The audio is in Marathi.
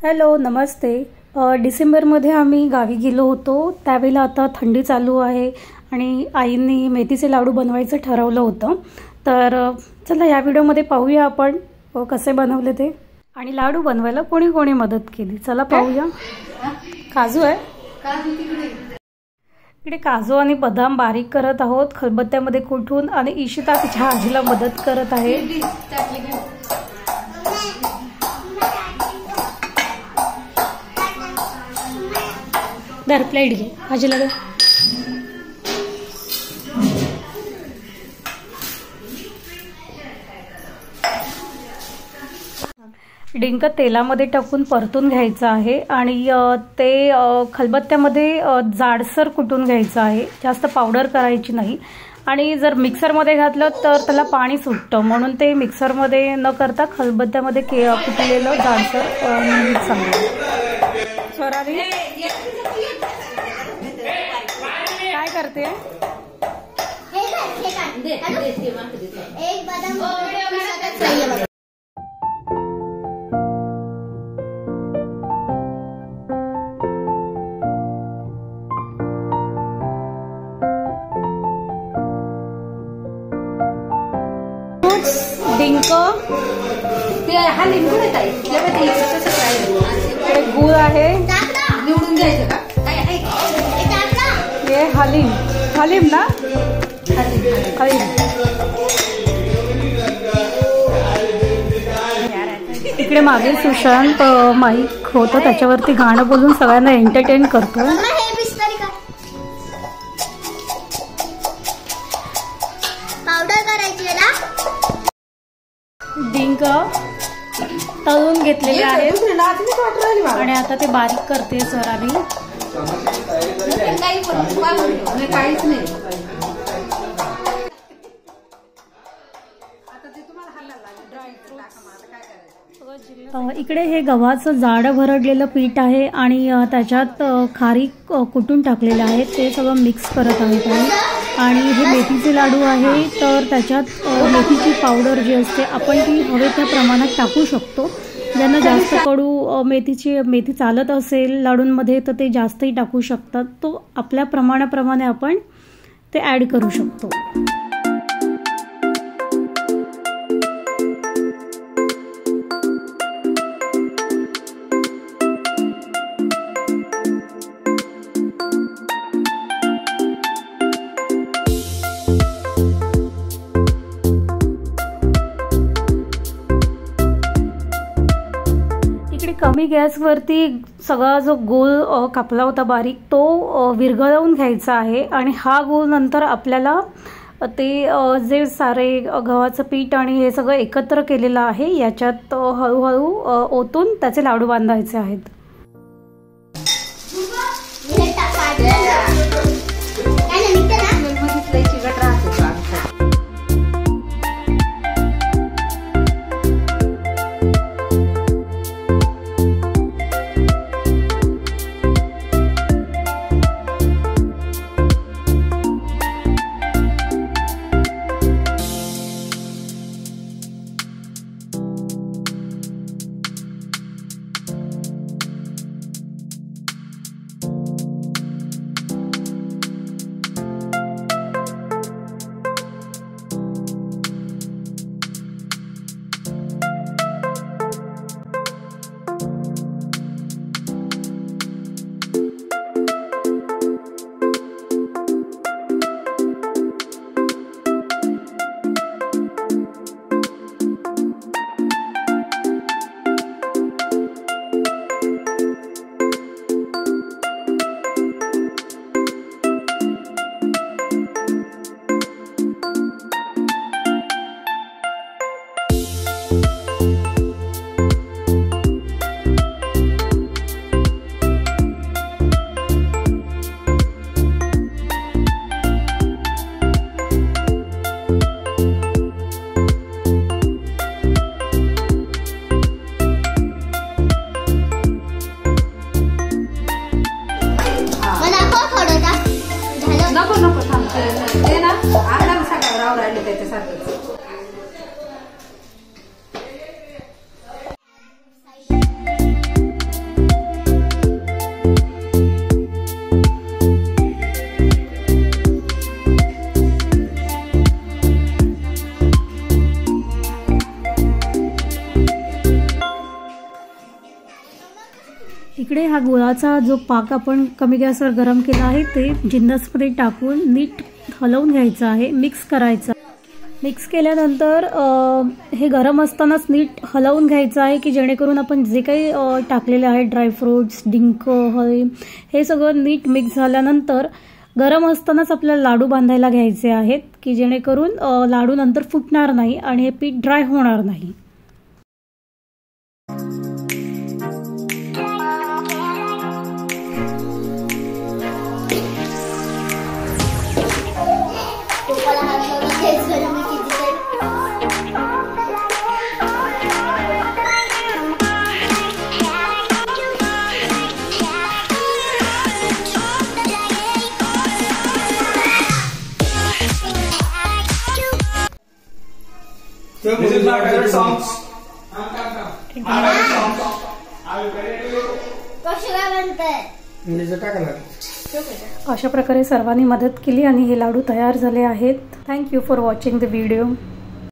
हॅलो नमस्ते। डिसेंबरमध्ये आम्ही गावी गेलो होतो, त्यावेळेला आता थंडी चालू आहे आणि आईंनी मेथीचे लाडू बनवायचं ठरवलं होतं। तर चला या व्हिडिओमध्ये पाहूया आपण कसे बनवले ते आणि लाडू बनवायला कोणी कोणी मदत केली। चला पाहूया। काजू आहे, इकडे काजू आणि बदाम बारीक करत आहोत खलबत्त्यामध्ये कुटून, आणि इशिता तिच्या आजीला मदत करत आहे। दर प्लेट घे आजीला दे। डिंक तेलामध्ये टाकून परतून घ्यायचं आहे आणि ते खलबत्त्यामध्ये जाडसर कुटून घ्यायचं आहे, जास्त पावडर करायची नाही। आणि जर मिक्सरमध्ये घातलं तर त्याला पाणी सुटतं, म्हणून ते मिक्सरमध्ये न करता खलबत्त्यामध्ये कुटलेलं जाडसर चांगलं। स्वराली काय करते? डिंक हा लिंबू गुळ आहे, निवडून घ्यायचं का? हे हलीम, हलीम ना, हलीम। इकडे मागे सुशांत माईक होतं, त्याच्यावरती गाणं बोलून सगळ्यांना एंटरटेन करतो। डिंक तळून घेतलेले आहेत आणि आता ते बारीक करते सरांनी। काहीच नाही। इकडे हे गव्हाचं जाड भरडलेलं पीठ आहे आणि त्याच्यात खारीक कुटून टाकलेलं आहे, ते सगळं मिक्स करत आहेत। आणि हे मेथीचे लाडू आहे, तर त्याच्यात मेथीची पावडर जी असते आपण ती हवे त्या प्रमाणात टाकू शकतो। ज्यांना जास्त कडू मेथी चालत असेल लाडूंमध्ये तर ते जास्तही टाकू शकतात, तो आपल्या प्रमाणाप्रमाणे आपण ते ॲड करू शकतो। कमी गॅसवरती सगळा जो गूळ कापला होता बारीक तो विरघळवून घ्यायचा आहे। आणि हा गूळ नंतर आपल्याला ते जे सारे गव्हाचं पीठ आणि हे सगळं एकत्र केलेलं आहे याच्यात हळूहळू ओतून त्याचे लाडू बांधायचे आहेत। इकडे हा गुळाचा जो पाक आपण कमी गॅसवर गरम केला आहे ते जिन्नसमध्ये टाकून नीट हलवून घ्यायचं आहे, मिक्स करायचं. मिक्स केल्यानंतर हे गरम असतानाच नीट हलवून घ्यायचं आहे की जेणेकरून आपण जे काही टाकलेले आहे ड्रायफ्रूट्स, डिंक, हळी हे सगळं नीट मिक्स झाल्यानंतर गरम असतानाच आपल्याला लाडू बांधायला घ्यायचे आहेत की जेणेकरून लाडू नंतर फुटणार नाही आणि हे पीठ ड्राय होणार नाही. This is my favorite songs. अशा प्रकारे सर्वांनी मदत केली आणि हे लाडू तयार झाले आहेत. Thank you for watching the video.